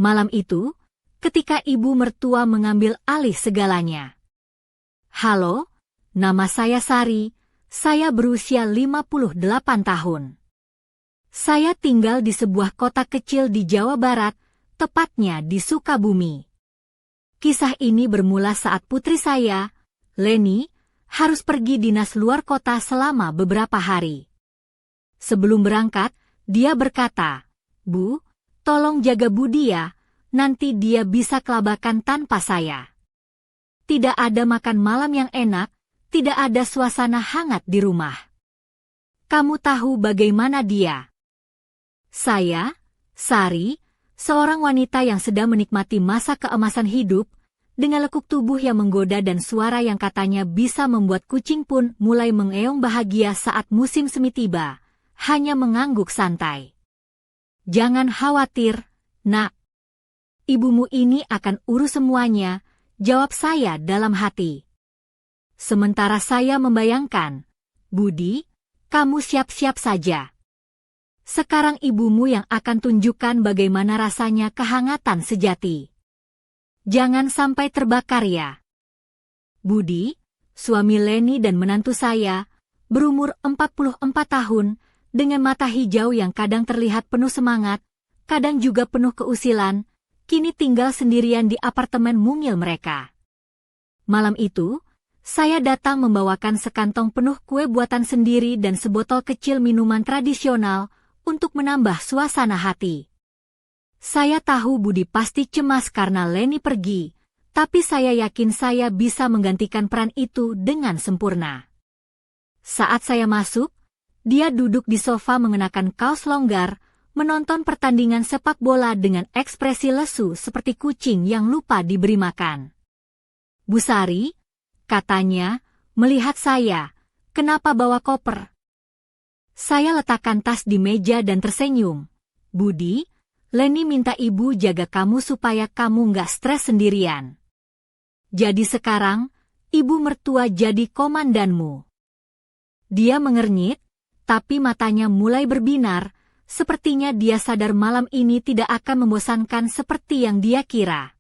Malam itu, ketika ibu mertua mengambil alih segalanya. Halo, nama saya Sari, saya berusia 58 tahun. Saya tinggal di sebuah kota kecil di Jawa Barat, tepatnya di Sukabumi. Kisah ini bermula saat putri saya, Leni, harus pergi dinas luar kota selama beberapa hari. Sebelum berangkat, dia berkata, "Bu, tolong jaga Budi ya, nanti dia bisa kelabakan tanpa saya." Tidak ada makan malam yang enak, tidak ada suasana hangat di rumah. Kamu tahu bagaimana dia? Saya, Sari, seorang wanita yang sedang menikmati masa keemasan hidup, dengan lekuk tubuh yang menggoda dan suara yang katanya bisa membuat kucing pun mulai mengeong bahagia saat musim semi tiba, hanya mengangguk santai. Jangan khawatir, Nak. Ibumu ini akan urus semuanya, jawab saya dalam hati. Sementara saya membayangkan, Budi, kamu siap-siap saja. Sekarang ibumu yang akan tunjukkan bagaimana rasanya kehangatan sejati. Jangan sampai terbakar ya. Budi, suami Leni dan menantu saya, berumur 44 tahun, dengan mata hijau yang kadang terlihat penuh semangat, kadang juga penuh keusilan, kini tinggal sendirian di apartemen mungil mereka. Malam itu, saya datang membawakan sekantong penuh kue buatan sendiri dan sebotol kecil minuman tradisional untuk menambah suasana hati. Saya tahu Budi pasti cemas karena Leni pergi, tapi saya yakin saya bisa menggantikan peran itu dengan sempurna. Saat saya masuk, dia duduk di sofa mengenakan kaos longgar, menonton pertandingan sepak bola dengan ekspresi lesu seperti kucing yang lupa diberi makan. Bu Sari, katanya, melihat saya, kenapa bawa koper? Saya letakkan tas di meja dan tersenyum. Budi, Leni minta ibu jaga kamu supaya kamu nggak stres sendirian. Jadi sekarang, ibu mertua jadi komandanmu. Dia mengernyit, tapi matanya mulai berbinar, sepertinya dia sadar malam ini tidak akan membosankan seperti yang dia kira.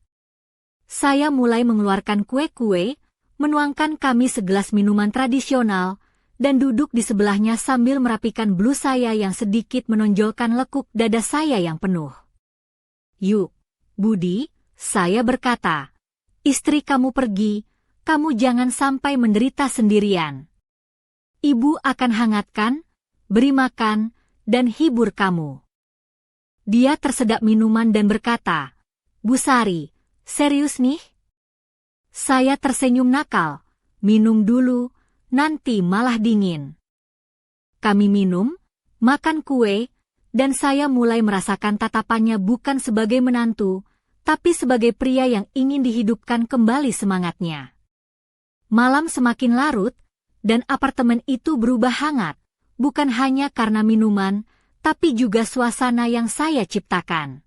Saya mulai mengeluarkan kue-kue, menuangkan kami segelas minuman tradisional, dan duduk di sebelahnya sambil merapikan blus saya yang sedikit menonjolkan lekuk dada saya yang penuh. Yuk, Budi, saya berkata, istri kamu pergi, kamu jangan sampai menderita sendirian. Ibu akan hangatkan, beri makan, dan hibur kamu. Dia tersedak minuman dan berkata, Bu Sari, serius nih? Saya tersenyum nakal, minum dulu, nanti malah dingin. Kami minum, makan kue, dan saya mulai merasakan tatapannya bukan sebagai menantu, tapi sebagai pria yang ingin dihidupkan kembali semangatnya. Malam semakin larut, dan apartemen itu berubah hangat, bukan hanya karena minuman, tapi juga suasana yang saya ciptakan.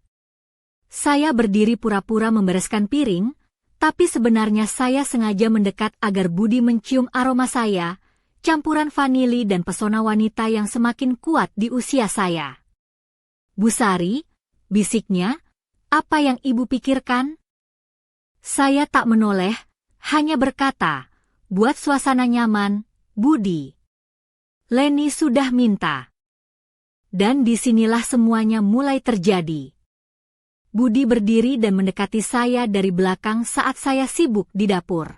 Saya berdiri pura-pura membereskan piring, tapi sebenarnya saya sengaja mendekat agar Budi mencium aroma saya, campuran vanili dan pesona wanita yang semakin kuat di usia saya. Bu Sari, bisiknya, apa yang ibu pikirkan? Saya tak menoleh, hanya berkata, buat suasana nyaman, Budi. Leni sudah minta. Dan disinilah semuanya mulai terjadi. Budi berdiri dan mendekati saya dari belakang saat saya sibuk di dapur.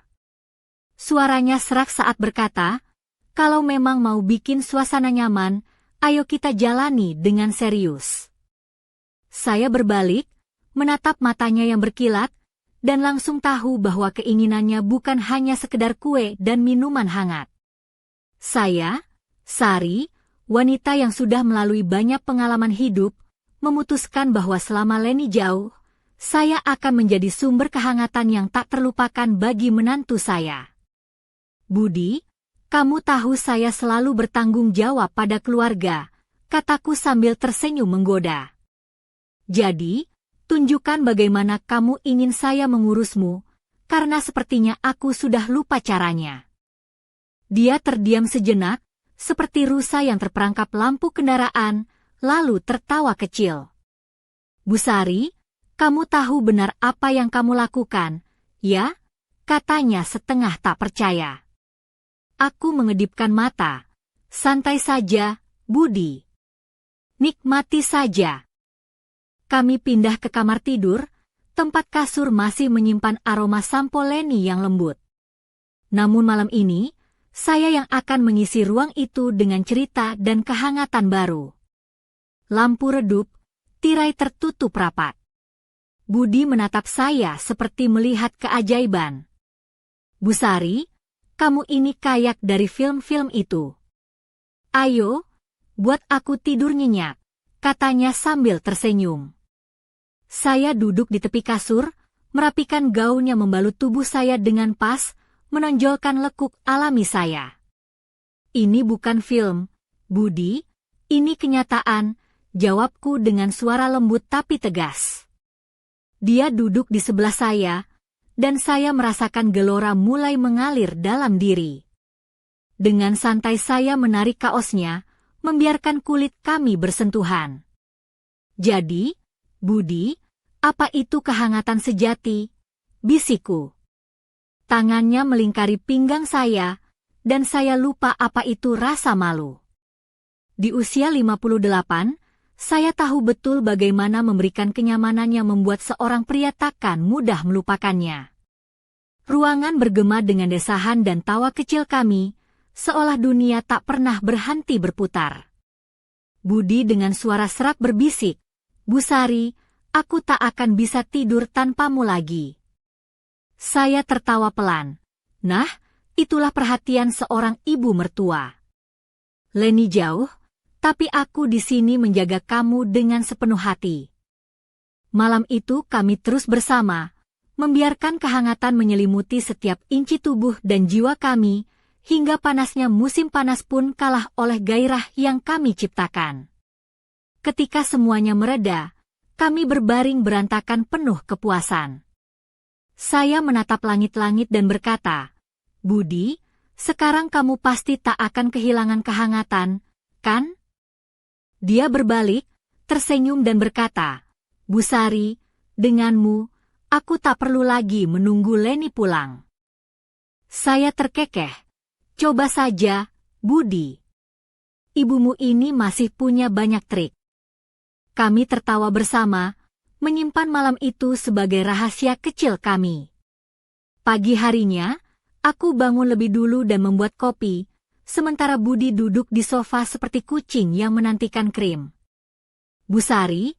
Suaranya serak saat berkata, kalau memang mau bikin suasana nyaman, ayo kita jalani dengan serius. Saya berbalik, menatap matanya yang berkilat, dan langsung tahu bahwa keinginannya bukan hanya sekedar kue dan minuman hangat. Saya, Sari, wanita yang sudah melalui banyak pengalaman hidup, memutuskan bahwa selama Leni jauh, saya akan menjadi sumber kehangatan yang tak terlupakan bagi menantu saya. Budi, kamu tahu saya selalu bertanggung jawab pada keluarga, kataku sambil tersenyum menggoda. Jadi, tunjukkan bagaimana kamu ingin saya mengurusmu, karena sepertinya aku sudah lupa caranya. Dia terdiam sejenak, seperti rusa yang terperangkap lampu kendaraan, lalu tertawa kecil. Bu Sari, Kamu tahu benar apa yang kamu lakukan, ya? Katanya setengah tak percaya. Aku mengedipkan mata. Santai saja, Budi. Nikmati saja. Kami pindah ke kamar tidur, tempat kasur masih menyimpan aroma sampo Leni yang lembut. Namun malam ini, saya yang akan mengisi ruang itu dengan cerita dan kehangatan baru. Lampu redup, tirai tertutup rapat. Budi menatap saya seperti melihat keajaiban. Bu Sari, kamu ini kayak dari film-film itu. Ayo, buat aku tidur nyenyak, katanya sambil tersenyum. Saya duduk di tepi kasur, merapikan gaun yang membalut tubuh saya dengan pas, menonjolkan lekuk alami saya. Ini bukan film, Budi, ini kenyataan, jawabku dengan suara lembut tapi tegas. Dia duduk di sebelah saya, dan saya merasakan gelora mulai mengalir dalam diri. Dengan santai saya menarik kaosnya, membiarkan kulit kami bersentuhan. Jadi, Budi, apa itu kehangatan sejati? Bisikku. Tangannya melingkari pinggang saya, dan saya lupa apa itu rasa malu. Di usia 58, saya tahu betul bagaimana memberikan kenyamanan yang membuat seorang pria takkan mudah melupakannya. Ruangan bergema dengan desahan dan tawa kecil kami, seolah dunia tak pernah berhenti berputar. Budi dengan suara serak berbisik, Bu Sari, aku tak akan bisa tidur tanpamu lagi. Saya tertawa pelan. Nah, itulah perhatian seorang ibu mertua. Leni jauh, tapi aku di sini menjaga kamu dengan sepenuh hati. Malam itu kami terus bersama, membiarkan kehangatan menyelimuti setiap inci tubuh dan jiwa kami, hingga panasnya musim panas pun kalah oleh gairah yang kami ciptakan. Ketika semuanya mereda, kami berbaring berantakan penuh kepuasan. Saya menatap langit-langit dan berkata, Budi, sekarang kamu pasti tak akan kehilangan kehangatan, kan? Dia berbalik, tersenyum dan berkata, Bu Sari, denganmu, aku tak perlu lagi menunggu Leni pulang. Saya terkekeh. Coba saja, Budi. Ibumu ini masih punya banyak trik. Kami tertawa bersama, menyimpan malam itu sebagai rahasia kecil kami. Pagi harinya, aku bangun lebih dulu dan membuat kopi, sementara Budi duduk di sofa seperti kucing yang menantikan krim. Bu Sari,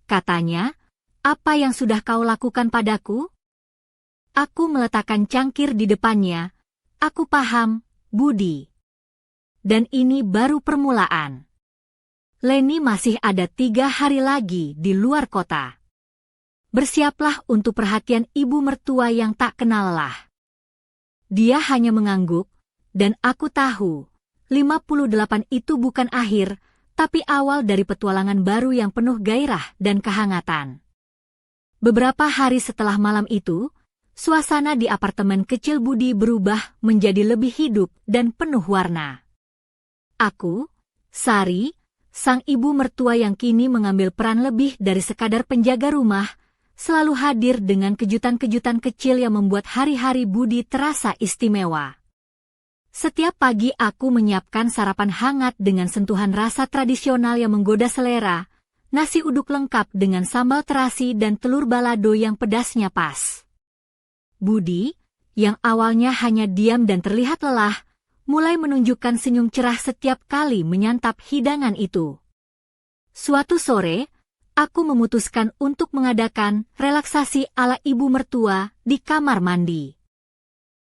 katanya, apa yang sudah kau lakukan padaku? Aku meletakkan cangkir di depannya. Aku paham, Budi. Dan ini baru permulaan. Leni masih ada 3 hari lagi di luar kota. Bersiaplah untuk perhatian ibu mertua yang tak kenal lelah. Dia hanya mengangguk, dan aku tahu, 58 itu bukan akhir, tapi awal dari petualangan baru yang penuh gairah dan kehangatan. Beberapa hari setelah malam itu, suasana di apartemen kecil Budi berubah menjadi lebih hidup dan penuh warna. Aku, Sari, sang ibu mertua yang kini mengambil peran lebih dari sekadar penjaga rumah, selalu hadir dengan kejutan-kejutan kecil yang membuat hari-hari Budi terasa istimewa. Setiap pagi aku menyiapkan sarapan hangat dengan sentuhan rasa tradisional yang menggoda selera, nasi uduk lengkap dengan sambal terasi dan telur balado yang pedasnya pas. Budi, yang awalnya hanya diam dan terlihat lelah, mulai menunjukkan senyum cerah setiap kali menyantap hidangan itu. Suatu sore, aku memutuskan untuk mengadakan relaksasi ala ibu mertua di kamar mandi.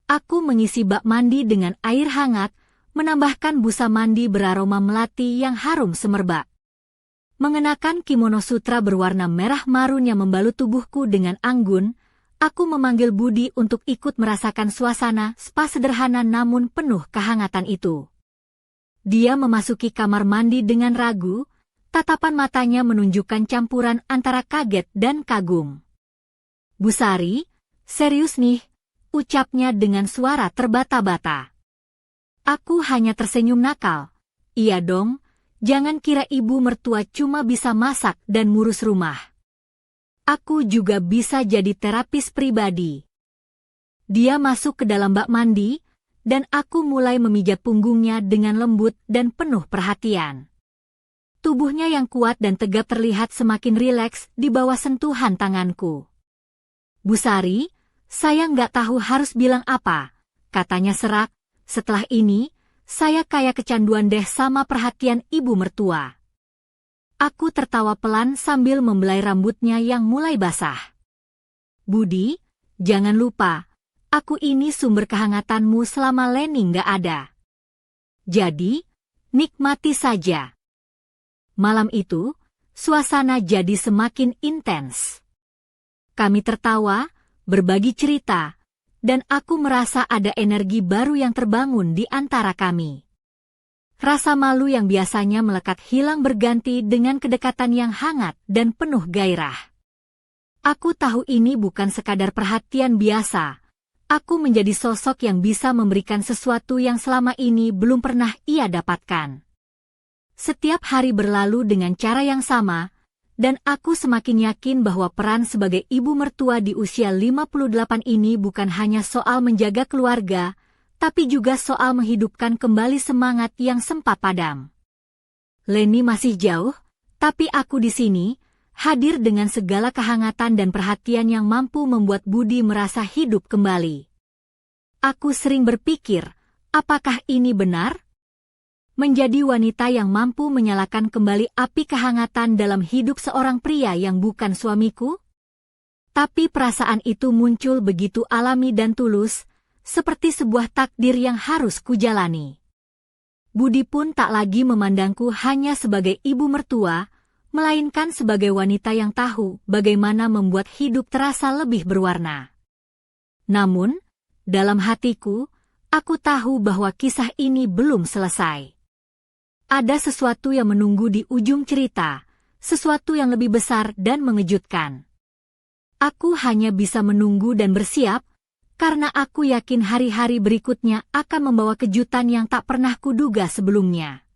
Aku mengisi bak mandi dengan air hangat, menambahkan busa mandi beraroma melati yang harum semerbak. Mengenakan kimono sutra berwarna merah marun yang membalut tubuhku dengan anggun, aku memanggil Budi untuk ikut merasakan suasana spa sederhana namun penuh kehangatan itu. Dia memasuki kamar mandi dengan ragu, tatapan matanya menunjukkan campuran antara kaget dan kagum. Bu Sari, serius nih, ucapnya dengan suara terbata-bata. Aku hanya tersenyum nakal. Iya dong, jangan kira ibu mertua cuma bisa masak dan ngurus rumah. Aku juga bisa jadi terapis pribadi. Dia masuk ke dalam bak mandi, dan aku mulai memijat punggungnya dengan lembut dan penuh perhatian. Tubuhnya yang kuat dan tegap terlihat semakin rileks di bawah sentuhan tanganku. "Bu Sari, saya nggak tahu harus bilang apa," katanya serak. "Setelah ini, saya kayak kecanduan deh sama perhatian ibu mertua." Aku tertawa pelan sambil membelai rambutnya yang mulai basah. "Budi, jangan lupa, aku ini sumber kehangatanmu selama Leni nggak ada. Jadi, nikmati saja." Malam itu, suasana jadi semakin intens. Kami tertawa, berbagi cerita, dan aku merasa ada energi baru yang terbangun di antara kami. Rasa malu yang biasanya melekat hilang berganti dengan kedekatan yang hangat dan penuh gairah. Aku tahu ini bukan sekadar perhatian biasa. Aku menjadi sosok yang bisa memberikan sesuatu yang selama ini belum pernah ia dapatkan. Setiap hari berlalu dengan cara yang sama, dan aku semakin yakin bahwa peran sebagai ibu mertua di usia 58 ini bukan hanya soal menjaga keluarga, tapi juga soal menghidupkan kembali semangat yang sempat padam. Leni masih jauh, tapi aku di sini, hadir dengan segala kehangatan dan perhatian yang mampu membuat Budi merasa hidup kembali. Aku sering berpikir, apakah ini benar? Menjadi wanita yang mampu menyalakan kembali api kehangatan dalam hidup seorang pria yang bukan suamiku? Tapi perasaan itu muncul begitu alami dan tulus, seperti sebuah takdir yang harus kujalani. Budi pun tak lagi memandangku hanya sebagai ibu mertua, melainkan sebagai wanita yang tahu bagaimana membuat hidup terasa lebih berwarna. Namun, dalam hatiku, aku tahu bahwa kisah ini belum selesai. Ada sesuatu yang menunggu di ujung cerita, sesuatu yang lebih besar dan mengejutkan. Aku hanya bisa menunggu dan bersiap, karena aku yakin hari-hari berikutnya akan membawa kejutan yang tak pernah kuduga sebelumnya.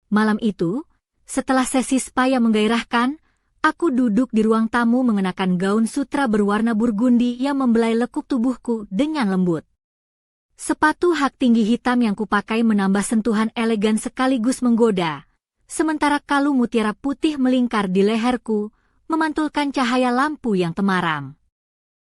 Malam itu, setelah sesi spa yang menggairahkan, aku duduk di ruang tamu mengenakan gaun sutra berwarna burgundi yang membelai lekuk tubuhku dengan lembut. Sepatu hak tinggi hitam yang kupakai menambah sentuhan elegan sekaligus menggoda, sementara kalung mutiara putih melingkar di leherku, memantulkan cahaya lampu yang temaram.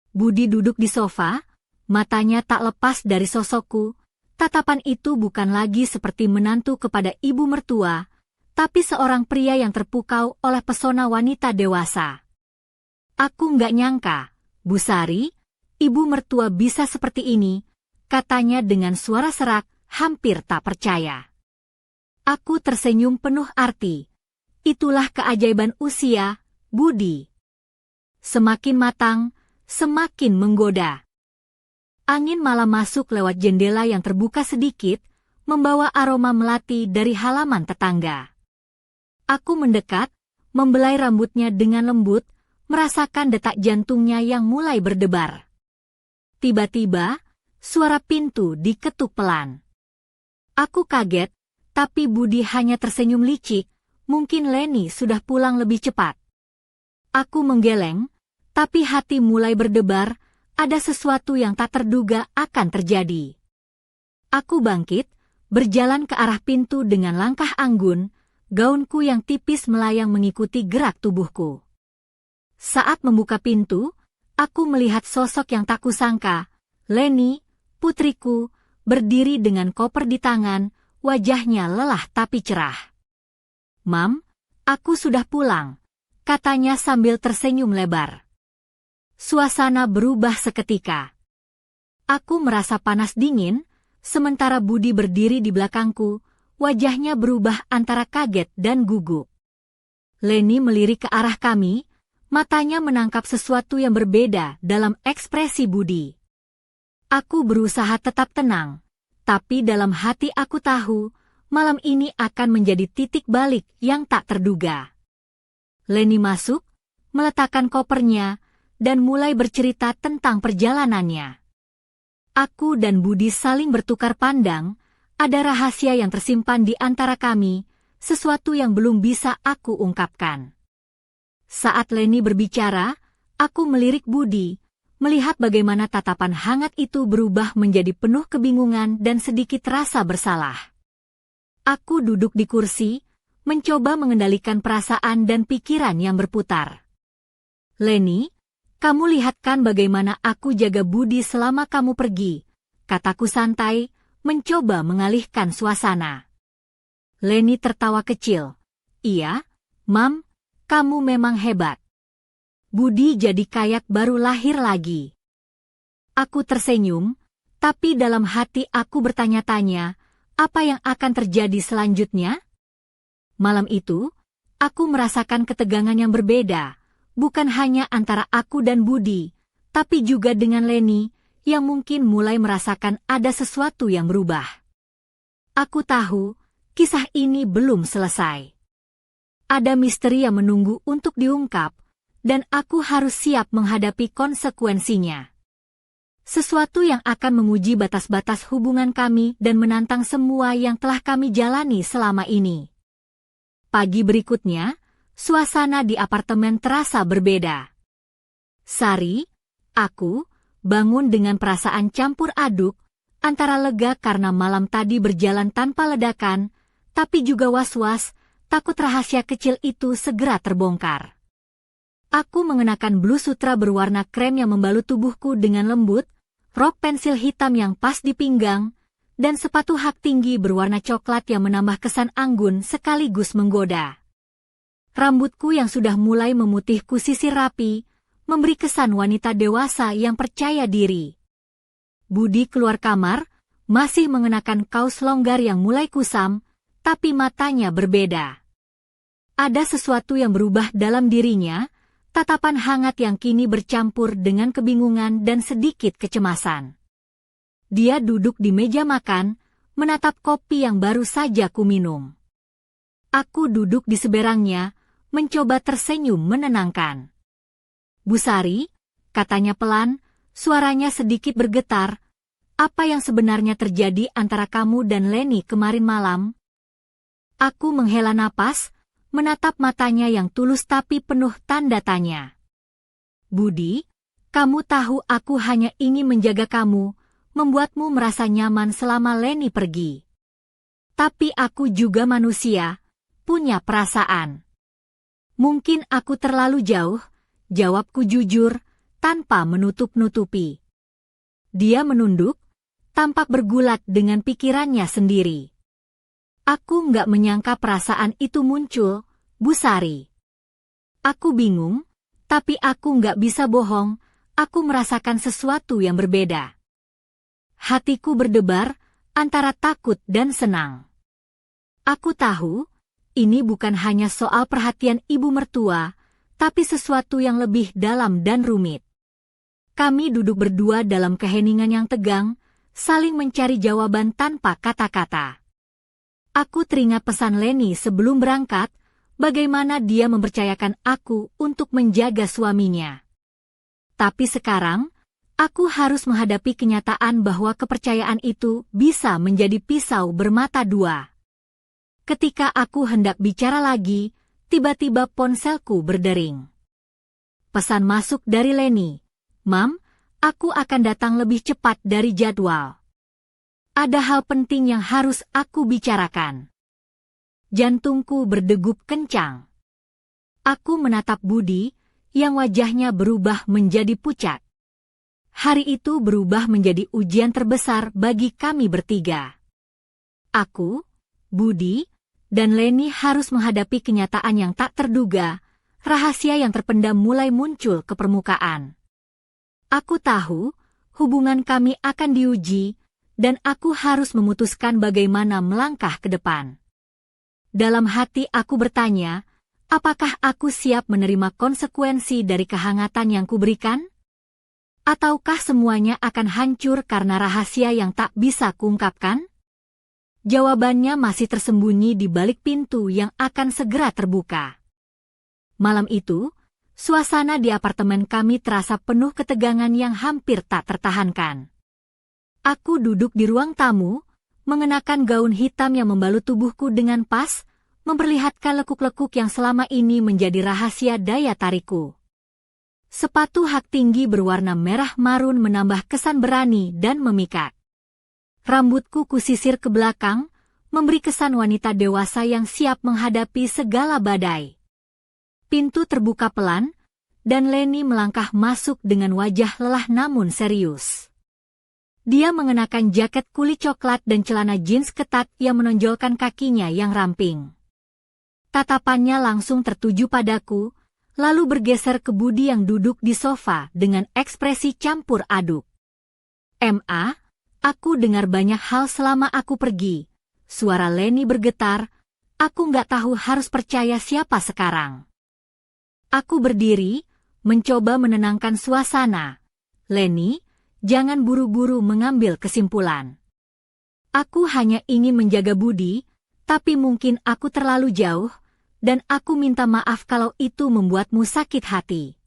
Budi duduk di sofa, matanya tak lepas dari sosokku. Tatapan itu bukan lagi seperti menantu kepada ibu mertua, tapi seorang pria yang terpukau oleh pesona wanita dewasa. "Aku nggak nyangka, Bu Sari, ibu mertua bisa seperti ini," katanya dengan suara serak, hampir tak percaya. Aku tersenyum penuh arti. Itulah keajaiban usia, Budi. Semakin matang, semakin menggoda. Angin malam masuk lewat jendela yang terbuka sedikit, membawa aroma melati dari halaman tetangga. Aku mendekat, membelai rambutnya dengan lembut, merasakan detak jantungnya yang mulai berdebar. Tiba-tiba, suara pintu diketuk pelan. Aku kaget, tapi Budi hanya tersenyum licik, mungkin Leni sudah pulang lebih cepat. Aku menggeleng, tapi hati mulai berdebar, ada sesuatu yang tak terduga akan terjadi. Aku bangkit, berjalan ke arah pintu dengan langkah anggun, gaunku yang tipis melayang mengikuti gerak tubuhku. Saat membuka pintu, aku melihat sosok yang tak kusangka, Leni, putriku, berdiri dengan koper di tangan, wajahnya lelah tapi cerah. "Mam, aku sudah pulang," katanya sambil tersenyum lebar. Suasana berubah seketika. Aku merasa panas dingin, sementara Budi berdiri di belakangku, wajahnya berubah antara kaget dan gugup. Leni melirik ke arah kami, matanya menangkap sesuatu yang berbeda dalam ekspresi Budi. Aku berusaha tetap tenang, tapi dalam hati aku tahu, malam ini akan menjadi titik balik yang tak terduga. Leni masuk, meletakkan kopernya, dan mulai bercerita tentang perjalanannya. Aku dan Budi saling bertukar pandang, ada rahasia yang tersimpan di antara kami, sesuatu yang belum bisa aku ungkapkan. Saat Leni berbicara, aku melirik Budi, melihat bagaimana tatapan hangat itu berubah menjadi penuh kebingungan dan sedikit rasa bersalah. Aku duduk di kursi, mencoba mengendalikan perasaan dan pikiran yang berputar. Leni, kamu lihat kan bagaimana aku jaga Budi selama kamu pergi, kataku santai, mencoba mengalihkan suasana. Leni tertawa kecil. Iya, Mam, kamu memang hebat. Budi jadi kayak baru lahir lagi. Aku tersenyum, tapi dalam hati aku bertanya-tanya, apa yang akan terjadi selanjutnya? Malam itu, aku merasakan ketegangan yang berbeda, bukan hanya antara aku dan Budi, tapi juga dengan Leni, yang mungkin mulai merasakan ada sesuatu yang berubah. Aku tahu, kisah ini belum selesai. Ada misteri yang menunggu untuk diungkap, dan aku harus siap menghadapi konsekuensinya. Sesuatu yang akan menguji batas-batas hubungan kami dan menantang semua yang telah kami jalani selama ini. Pagi berikutnya, suasana di apartemen terasa berbeda. Sari, aku, bangun dengan perasaan campur aduk, antara lega karena malam tadi berjalan tanpa ledakan, tapi juga was-was, takut rahasia kecil itu segera terbongkar. Aku mengenakan blus sutra berwarna krem yang membalut tubuhku dengan lembut, rok pensil hitam yang pas di pinggang, dan sepatu hak tinggi berwarna coklat yang menambah kesan anggun sekaligus menggoda. Rambutku yang sudah mulai memutih kusisir rapi, memberi kesan wanita dewasa yang percaya diri. Budi keluar kamar, masih mengenakan kaos longgar yang mulai kusam, tapi matanya berbeda. Ada sesuatu yang berubah dalam dirinya, tatapan hangat yang kini bercampur dengan kebingungan dan sedikit kecemasan. Dia duduk di meja makan, menatap kopi yang baru saja kuminum. Aku duduk di seberangnya, mencoba tersenyum menenangkan. Bu Sari, katanya pelan, suaranya sedikit bergetar, apa yang sebenarnya terjadi antara kamu dan Leni kemarin malam? Aku menghela napas, menatap matanya yang tulus tapi penuh tanda tanya. Budi, kamu tahu aku hanya ingin menjaga kamu, membuatmu merasa nyaman selama Leni pergi. Tapi aku juga manusia, punya perasaan. Mungkin aku terlalu jauh, jawabku jujur, tanpa menutup-nutupi. Dia menunduk, tampak bergulat dengan pikirannya sendiri. Aku nggak menyangka perasaan itu muncul, Bu Sari. Aku bingung, tapi aku nggak bisa bohong, aku merasakan sesuatu yang berbeda. Hatiku berdebar, antara takut dan senang. Aku tahu, ini bukan hanya soal perhatian ibu mertua, tapi sesuatu yang lebih dalam dan rumit. Kami duduk berdua dalam keheningan yang tegang, saling mencari jawaban tanpa kata-kata. Aku teringat pesan Leni sebelum berangkat, bagaimana dia mempercayakan aku untuk menjaga suaminya. Tapi sekarang, aku harus menghadapi kenyataan bahwa kepercayaan itu bisa menjadi pisau bermata dua. Ketika aku hendak bicara lagi, tiba-tiba ponselku berdering. Pesan masuk dari Leni. Mam, aku akan datang lebih cepat dari jadwal. Ada hal penting yang harus aku bicarakan. Jantungku berdegup kencang. Aku menatap Budi, yang wajahnya berubah menjadi pucat. Hari itu berubah menjadi ujian terbesar bagi kami bertiga. Aku, Budi, dan Leni harus menghadapi kenyataan yang tak terduga, rahasia yang terpendam mulai muncul ke permukaan. Aku tahu, hubungan kami akan diuji, dan aku harus memutuskan bagaimana melangkah ke depan. Dalam hati aku bertanya, apakah aku siap menerima konsekuensi dari kehangatan yang kuberikan? Ataukah semuanya akan hancur karena rahasia yang tak bisa kuungkapkan? Jawabannya masih tersembunyi di balik pintu yang akan segera terbuka. Malam itu, suasana di apartemen kami terasa penuh ketegangan yang hampir tak tertahankan. Aku duduk di ruang tamu, mengenakan gaun hitam yang membalut tubuhku dengan pas, memperlihatkan lekuk-lekuk yang selama ini menjadi rahasia daya tarikku. Sepatu hak tinggi berwarna merah marun menambah kesan berani dan memikat. Rambutku kusisir ke belakang, memberi kesan wanita dewasa yang siap menghadapi segala badai. Pintu terbuka pelan, dan Leni melangkah masuk dengan wajah lelah namun serius. Dia mengenakan jaket kulit coklat dan celana jeans ketat yang menonjolkan kakinya yang ramping. Tatapannya langsung tertuju padaku, lalu bergeser ke Budi yang duduk di sofa dengan ekspresi campur aduk. "Ma, aku dengar banyak hal selama aku pergi." Suara Leni bergetar, aku nggak tahu harus percaya siapa sekarang. Aku berdiri, mencoba menenangkan suasana. "Leni, jangan buru-buru mengambil kesimpulan. Aku hanya ingin menjaga Budi, tapi mungkin aku terlalu jauh, dan aku minta maaf kalau itu membuatmu sakit hati."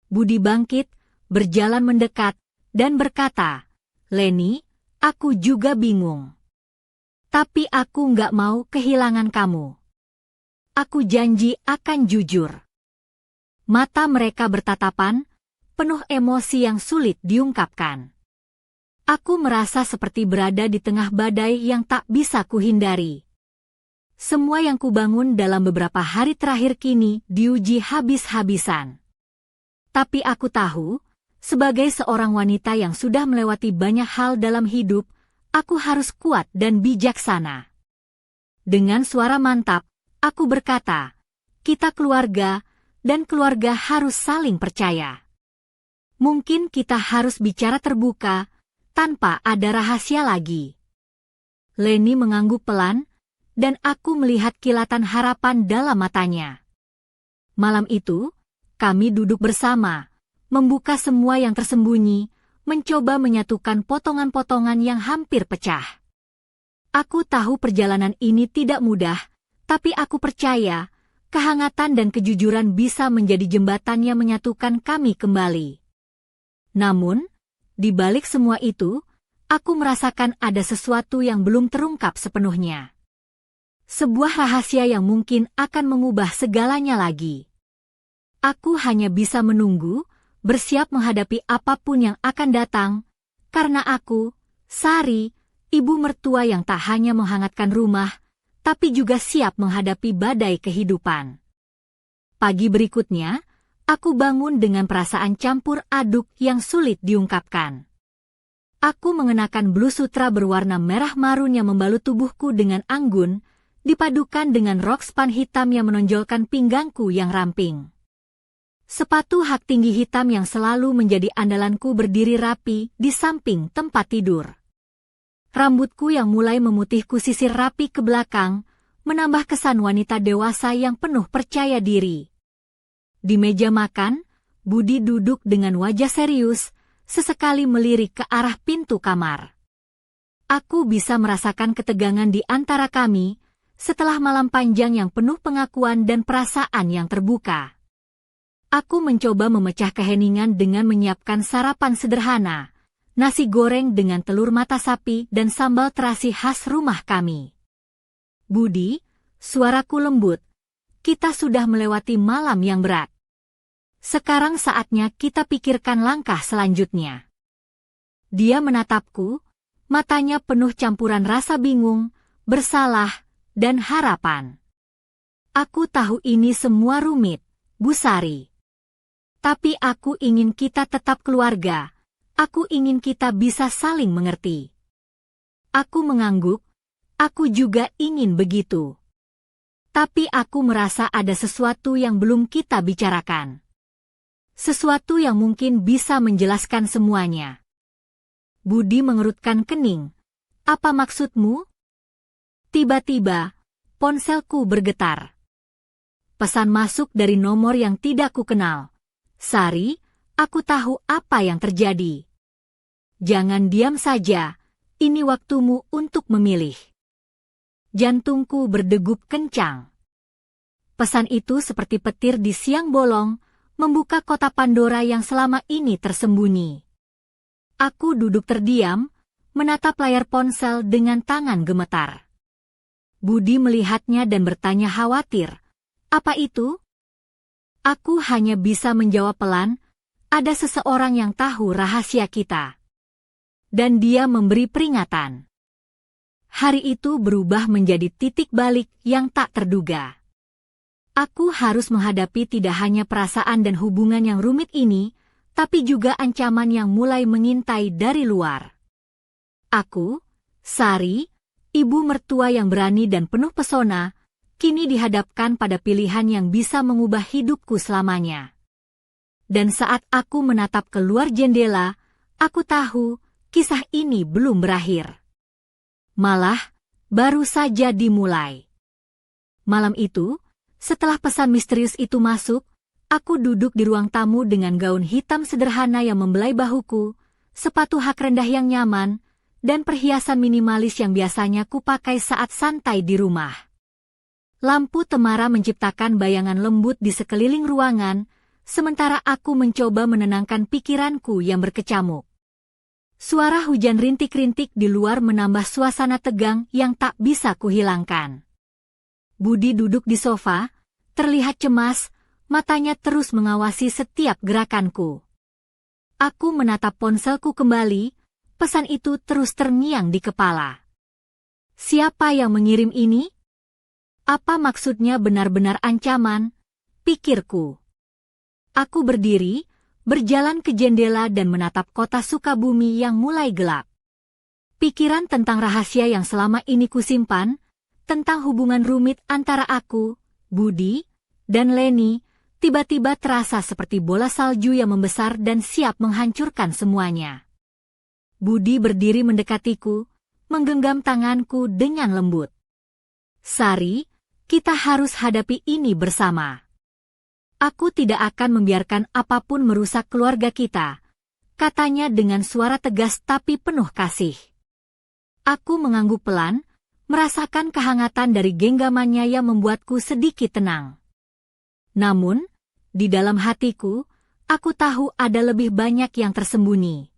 Budi bangkit, berjalan mendekat, dan berkata, "Leni, aku juga bingung. Tapi aku nggak mau kehilangan kamu. Aku janji akan jujur." Mata mereka bertatapan, penuh emosi yang sulit diungkapkan. Aku merasa seperti berada di tengah badai yang tak bisa kuhindari. Semua yang kubangun dalam beberapa hari terakhir kini diuji habis-habisan. Tapi aku tahu, sebagai seorang wanita yang sudah melewati banyak hal dalam hidup, aku harus kuat dan bijaksana. Dengan suara mantap, aku berkata, "Kita keluarga, dan keluarga harus saling percaya. Mungkin kita harus bicara terbuka, tanpa ada rahasia lagi." Leni mengangguk pelan, dan aku melihat kilatan harapan dalam matanya. Malam itu, kami duduk bersama, membuka semua yang tersembunyi, mencoba menyatukan potongan-potongan yang hampir pecah. Aku tahu perjalanan ini tidak mudah, tapi aku percaya, kehangatan dan kejujuran bisa menjadi jembatan yang menyatukan kami kembali. Namun, di balik semua itu, aku merasakan ada sesuatu yang belum terungkap sepenuhnya. Sebuah rahasia yang mungkin akan mengubah segalanya lagi. Aku hanya bisa menunggu, bersiap menghadapi apapun yang akan datang, karena aku, Sari, ibu mertua yang tak hanya menghangatkan rumah, tapi juga siap menghadapi badai kehidupan. Pagi berikutnya, aku bangun dengan perasaan campur aduk yang sulit diungkapkan. Aku mengenakan blus sutra berwarna merah marun yang membalut tubuhku dengan anggun, dipadukan dengan rok span hitam yang menonjolkan pinggangku yang ramping. Sepatu hak tinggi hitam yang selalu menjadi andalanku berdiri rapi di samping tempat tidur. Rambutku yang mulai memutih kusisir rapi ke belakang, menambah kesan wanita dewasa yang penuh percaya diri. Di meja makan, Budi duduk dengan wajah serius, sesekali melirik ke arah pintu kamar. Aku bisa merasakan ketegangan di antara kami, setelah malam panjang yang penuh pengakuan dan perasaan yang terbuka. Aku mencoba memecah keheningan dengan menyiapkan sarapan sederhana, nasi goreng dengan telur mata sapi dan sambal terasi khas rumah kami. "Budi," suaraku lembut, "kita sudah melewati malam yang berat. Sekarang saatnya kita pikirkan langkah selanjutnya." Dia menatapku, matanya penuh campuran rasa bingung, bersalah, dan harapan. "Aku tahu ini semua rumit, Bu Sari. Tapi aku ingin kita tetap keluarga. Aku ingin kita bisa saling mengerti." Aku mengangguk, aku juga ingin begitu. Tapi aku merasa ada sesuatu yang belum kita bicarakan. Sesuatu yang mungkin bisa menjelaskan semuanya. Budi mengerutkan kening. "Apa maksudmu?" Tiba-tiba, ponselku bergetar. Pesan masuk dari nomor yang tidak kukenal. "Sari, aku tahu apa yang terjadi. Jangan diam saja, ini waktumu untuk memilih." Jantungku berdegup kencang. Pesan itu seperti petir di siang bolong, membuka kotak Pandora yang selama ini tersembunyi. Aku duduk terdiam, menatap layar ponsel dengan tangan gemetar. Budi melihatnya dan bertanya khawatir, "Apa itu?" Aku hanya bisa menjawab pelan, "Ada seseorang yang tahu rahasia kita." Dan dia memberi peringatan. Hari itu berubah menjadi titik balik yang tak terduga. Aku harus menghadapi tidak hanya perasaan dan hubungan yang rumit ini, tapi juga ancaman yang mulai mengintai dari luar. Aku, Sari, ibu mertua yang berani dan penuh pesona, kini dihadapkan pada pilihan yang bisa mengubah hidupku selamanya. Dan saat aku menatap keluar jendela, aku tahu kisah ini belum berakhir. Malah, baru saja dimulai. Malam itu, setelah pesan misterius itu masuk, aku duduk di ruang tamu dengan gaun hitam sederhana yang membelai bahuku, sepatu hak rendah yang nyaman, dan perhiasan minimalis yang biasanya kupakai saat santai di rumah. Lampu temara menciptakan bayangan lembut di sekeliling ruangan, sementara aku mencoba menenangkan pikiranku yang berkecamuk. Suara hujan rintik-rintik di luar menambah suasana tegang yang tak bisa kuhilangkan. Budi duduk di sofa, terlihat cemas, matanya terus mengawasi setiap gerakanku. Aku menatap ponselku kembali, pesan itu terus terngiang di kepala. Siapa yang mengirim ini? Apa maksudnya benar-benar ancaman? Pikirku. Aku berdiri, berjalan ke jendela dan menatap kota Sukabumi yang mulai gelap. Pikiran tentang rahasia yang selama ini kusimpan, tentang hubungan rumit antara aku, Budi, dan Leni, tiba-tiba terasa seperti bola salju yang membesar dan siap menghancurkan semuanya. Budi berdiri mendekatiku, menggenggam tanganku dengan lembut. "Sari, kita harus hadapi ini bersama. Aku tidak akan membiarkan apapun merusak keluarga kita," katanya dengan suara tegas tapi penuh kasih. Aku mengangguk pelan, merasakan kehangatan dari genggamannya yang membuatku sedikit tenang. Namun, di dalam hatiku, aku tahu ada lebih banyak yang tersembunyi.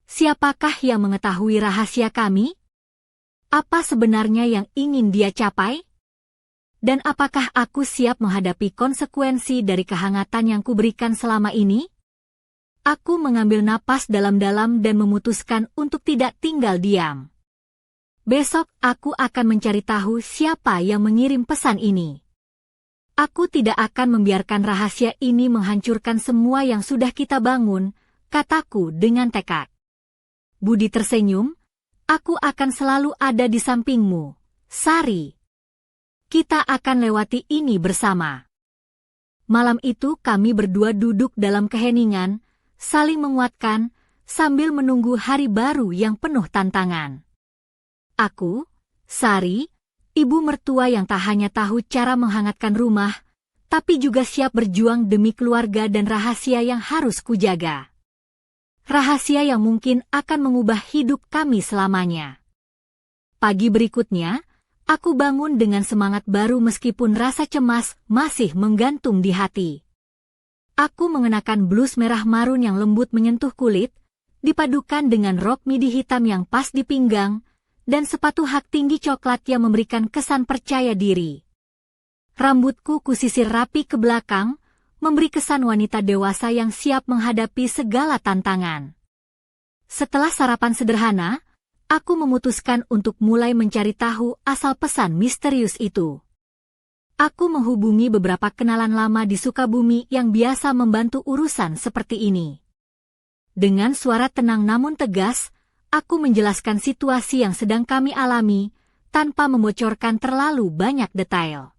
Siapakah yang mengetahui rahasia kami? Apa sebenarnya yang ingin dia capai? Dan apakah aku siap menghadapi konsekuensi dari kehangatan yang kuberikan selama ini? Aku mengambil napas dalam-dalam dan memutuskan untuk tidak tinggal diam. Besok aku akan mencari tahu siapa yang mengirim pesan ini. Aku tidak akan membiarkan rahasia ini menghancurkan semua yang sudah kita bangun, kataku dengan tekad. Budi tersenyum, "Aku akan selalu ada di sampingmu, Sari. Kita akan lewati ini bersama." Malam itu kami berdua duduk dalam keheningan, saling menguatkan, sambil menunggu hari baru yang penuh tantangan. Aku, Sari, ibu mertua yang tak hanya tahu cara menghangatkan rumah, tapi juga siap berjuang demi keluarga dan rahasia yang harus kujaga. Rahasia yang mungkin akan mengubah hidup kami selamanya. Pagi berikutnya, aku bangun dengan semangat baru meskipun rasa cemas masih menggantung di hati. Aku mengenakan blus merah marun yang lembut menyentuh kulit, dipadukan dengan rok midi hitam yang pas di pinggang, dan sepatu hak tinggi coklat yang memberikan kesan percaya diri. Rambutku kusisir rapi ke belakang, memberi kesan wanita dewasa yang siap menghadapi segala tantangan. Setelah sarapan sederhana, aku memutuskan untuk mulai mencari tahu asal pesan misterius itu. Aku menghubungi beberapa kenalan lama di Sukabumi yang biasa membantu urusan seperti ini. Dengan suara tenang namun tegas, aku menjelaskan situasi yang sedang kami alami, tanpa membocorkan terlalu banyak detail.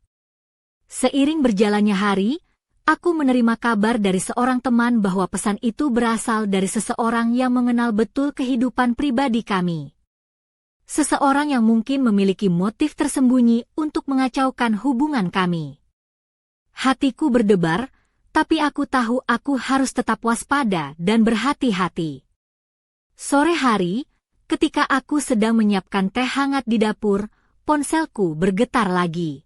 Seiring berjalannya hari, aku menerima kabar dari seorang teman bahwa pesan itu berasal dari seseorang yang mengenal betul kehidupan pribadi kami. Seseorang yang mungkin memiliki motif tersembunyi untuk mengacaukan hubungan kami. Hatiku berdebar, tapi aku tahu aku harus tetap waspada dan berhati-hati. Sore hari, ketika aku sedang menyiapkan teh hangat di dapur, ponselku bergetar lagi.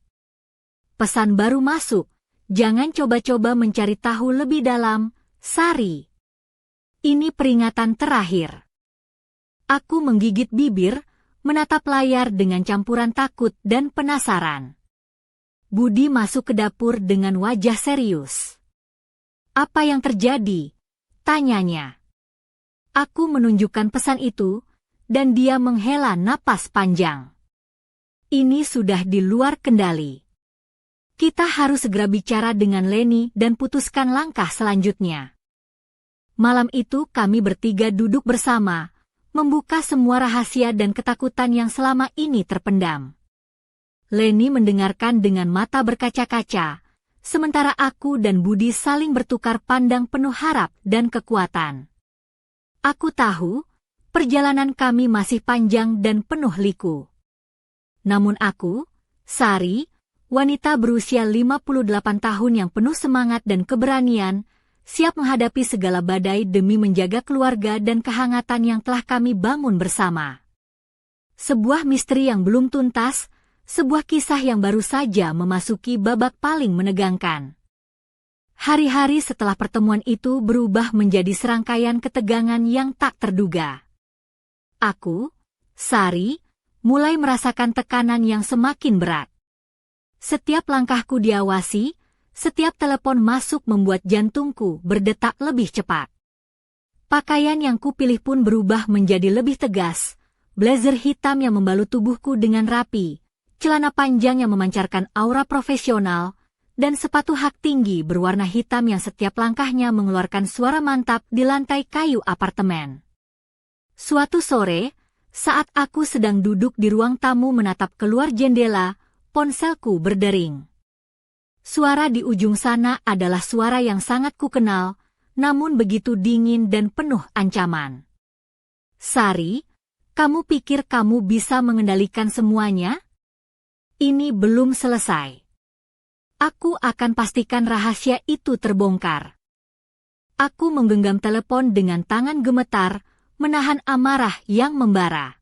Pesan baru masuk, "Jangan coba-coba mencari tahu lebih dalam, Sari. Ini peringatan terakhir." Aku menggigit bibir, menatap layar dengan campuran takut dan penasaran. Budi masuk ke dapur dengan wajah serius. "Apa yang terjadi?" tanyanya. Aku menunjukkan pesan itu, dan dia menghela napas panjang. "Ini sudah di luar kendali. Kita harus segera bicara dengan Leni dan putuskan langkah selanjutnya." Malam itu kami bertiga duduk bersama, membuka semua rahasia dan ketakutan yang selama ini terpendam. Leni mendengarkan dengan mata berkaca-kaca, sementara aku dan Budi saling bertukar pandang penuh harap dan kekuatan. Aku tahu, perjalanan kami masih panjang dan penuh liku. Namun aku, Sari, wanita berusia 58 tahun yang penuh semangat dan keberanian, siap menghadapi segala badai demi menjaga keluarga dan kehangatan yang telah kami bangun bersama. Sebuah misteri yang belum tuntas, sebuah kisah yang baru saja memasuki babak paling menegangkan. Hari-hari setelah pertemuan itu berubah menjadi serangkaian ketegangan yang tak terduga. Aku, Sari, mulai merasakan tekanan yang semakin berat. Setiap langkahku diawasi, setiap telepon masuk membuat jantungku berdetak lebih cepat. Pakaian yang kupilih pun berubah menjadi lebih tegas, blazer hitam yang membalut tubuhku dengan rapi, celana panjang yang memancarkan aura profesional, dan sepatu hak tinggi berwarna hitam yang setiap langkahnya mengeluarkan suara mantap di lantai kayu apartemen. Suatu sore, saat aku sedang duduk di ruang tamu menatap keluar jendela, ponselku berdering. Suara di ujung sana adalah suara yang sangat kukenal, namun begitu dingin dan penuh ancaman. "Sari, kamu pikir kamu bisa mengendalikan semuanya? Ini belum selesai. Aku akan pastikan rahasia itu terbongkar." Aku menggenggam telepon dengan tangan gemetar, menahan amarah yang membara.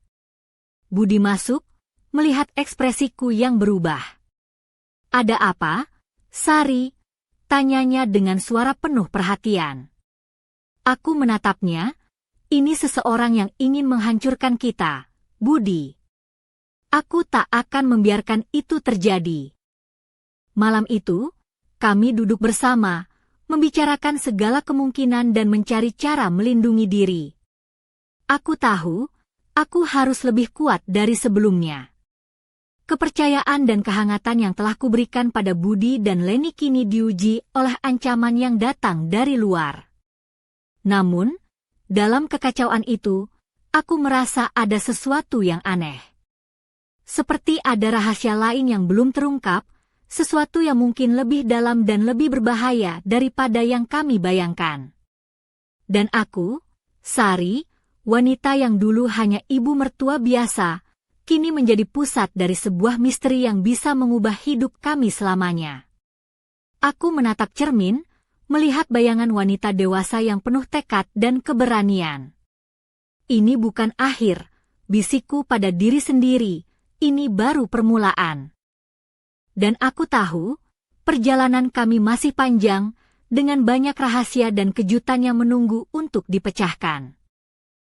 Budi masuk, melihat ekspresiku yang berubah. "Ada apa, Sari?" tanyanya dengan suara penuh perhatian. Aku menatapnya. "Ini seseorang yang ingin menghancurkan kita, Budi. Aku tak akan membiarkan itu terjadi." Malam itu, kami duduk bersama, membicarakan segala kemungkinan dan mencari cara melindungi diri. Aku tahu, aku harus lebih kuat dari sebelumnya. Kepercayaan dan kehangatan yang telah kuberikan pada Budi dan Leni kini diuji oleh ancaman yang datang dari luar. Namun, dalam kekacauan itu, aku merasa ada sesuatu yang aneh. Seperti ada rahasia lain yang belum terungkap, sesuatu yang mungkin lebih dalam dan lebih berbahaya daripada yang kami bayangkan. Dan aku, Sari, wanita yang dulu hanya ibu mertua biasa, kini menjadi pusat dari sebuah misteri yang bisa mengubah hidup kami selamanya. Aku menatap cermin, melihat bayangan wanita dewasa yang penuh tekad dan keberanian. "Ini bukan akhir," bisikku pada diri sendiri, "ini baru permulaan." Dan aku tahu, perjalanan kami masih panjang, dengan banyak rahasia dan kejutan yang menunggu untuk dipecahkan.